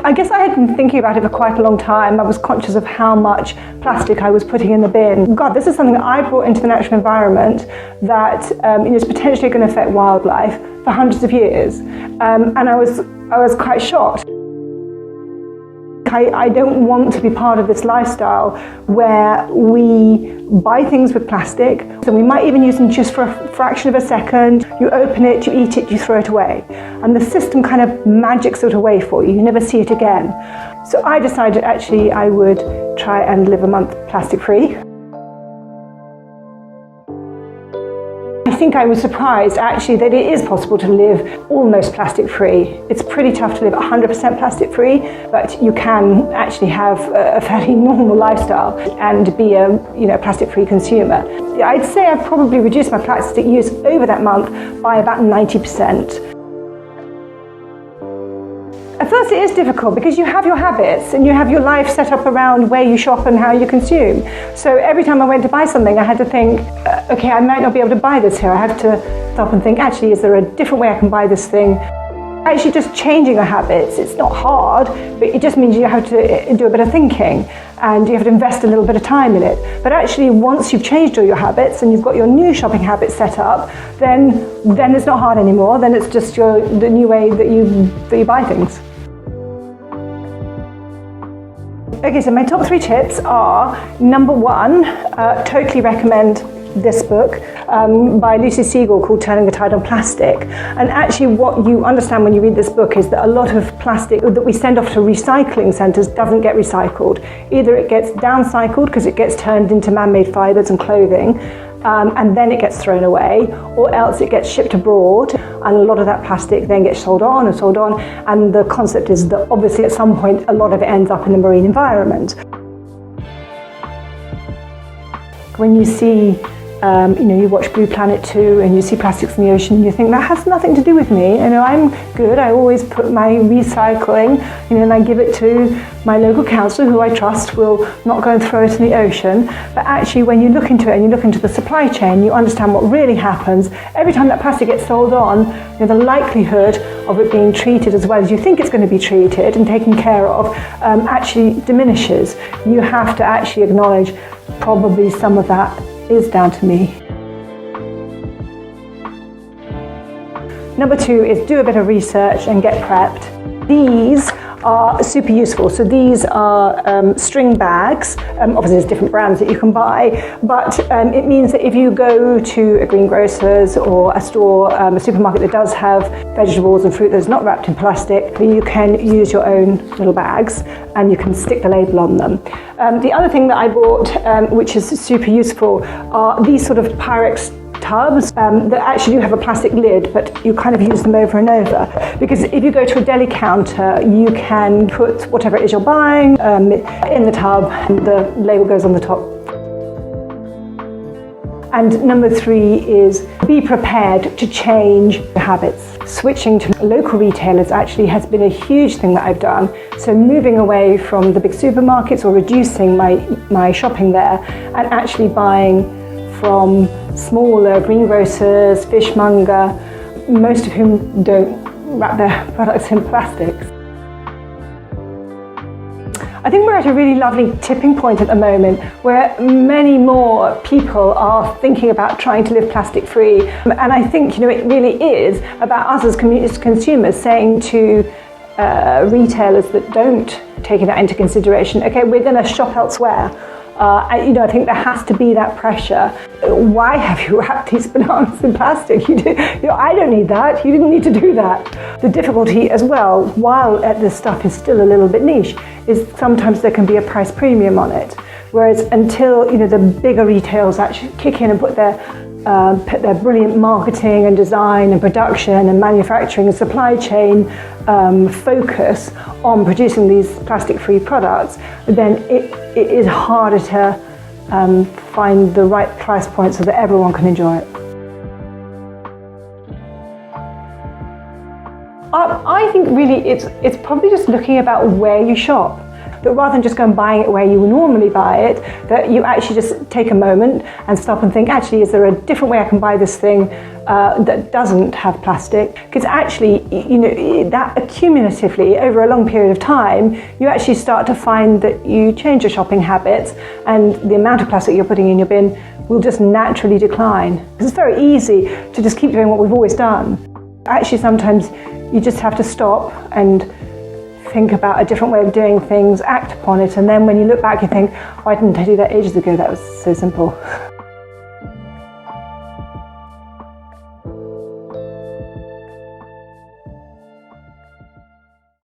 I guess I had been thinking about it for quite a long time. I was conscious of how much plastic I was putting in the bin. God, this is something that I brought into the natural environment that is potentially going to affect wildlife for hundreds of years. And I was quite shocked. I don't want to be part of this lifestyle where we buy things with plastic, so we might even use them just for a fraction of a second. You open it, you eat it, you throw it away. And the system kind of magics it away for you. You never see it again. So I decided actually I would try and live a month plastic free. I think I was surprised actually that it is possible to live almost plastic free. It's pretty tough to live 100% plastic free, but you can actually have a fairly normal lifestyle and be a plastic free consumer. I'd say I've probably reduced my plastic use over that month by about 90%. At first it is difficult because you have your habits and you have your life set up around where you shop and how you consume. So every time I went to buy something I had to think, okay, I might not be able to buy this here. I had to stop and think, actually, is there a different way I can buy this thing? Actually just changing your habits, it's not hard, but it just means you have to do a bit of thinking and you have to invest a little bit of time in it. But actually once you've changed all your habits and you've got your new shopping habits set up, then it's not hard anymore, then it's just the new way that you buy things. Okay, so my top 3 tips are, number 1, totally recommend this book by Lucy Siegel called Turning the Tide on Plastic. And actually what you understand when you read this book is that a lot of plastic that we send off to recycling centres doesn't get recycled. Either it gets downcycled because it gets turned into man-made fibres and clothing, and then it gets thrown away, or else it gets shipped abroad and a lot of that plastic then gets sold on, and the concept is that obviously at some point a lot of it ends up in the marine environment. When you see you watch Blue Planet 2 and you see plastics in the ocean, you think that has nothing to do with me. I'm good. I always put my recycling, and I give it to my local council who I trust will not go and throw it in the ocean. But actually when you look into it and you look into the supply chain, you understand what really happens. Every time that plastic gets sold on, the likelihood of it being treated as well as you think it's going to be treated and taken care of actually diminishes. You have to actually acknowledge probably some of that is down to me. Number 2 is do a bit of research and get prepped. These are super useful. So these are string bags. Obviously there's different brands that you can buy, but it means that if you go to a greengrocer's or a store, a supermarket that does have vegetables and fruit that's not wrapped in plastic, you can use your own little bags and you can stick the label on them. The other thing that I bought, which is super useful, are these sort of Pyrex tubs that actually do have a plastic lid, but you kind of use them over and over, because if you go to a deli counter you can put whatever it is you're buying in the tub and the label goes on the top. And number 3 is be prepared to change your habits. Switching to local retailers actually has been a huge thing that I've done. So moving away from the big supermarkets or reducing my shopping there and actually buying from smaller greengrocers, fishmonger, most of whom don't wrap their products in plastics. I think we're at a really lovely tipping point at the moment where many more people are thinking about trying to live plastic free. And I think it really is about us as consumers saying to retailers that don't take that into consideration, okay, we're going to shop elsewhere. I think there has to be that pressure. Why have you wrapped these bananas in plastic? I don't need that. You didn't need to do that. The difficulty as well, while this stuff is still a little bit niche, is sometimes there can be a price premium on it. Whereas until the bigger retailers actually kick in and put their brilliant marketing and design and production and manufacturing and supply chain focus on producing these plastic-free products, then it is harder to find the right price point so that everyone can enjoy it. I think really it's probably just looking about where you shop. that rather than just go and buying it where you would normally buy it, that you actually just take a moment and stop and think, actually, is there a different way I can buy this thing that doesn't have plastic? Because actually, you know, that accumulatively over a long period of time, you actually start to find that you change your shopping habits and the amount of plastic you're putting in your bin will just naturally decline. Because it's very easy to just keep doing what we've always done. Actually, sometimes you just have to stop and think about a different way of doing things, act upon it, and then when you look back you think, why didn't I do that ages ago? That was so simple.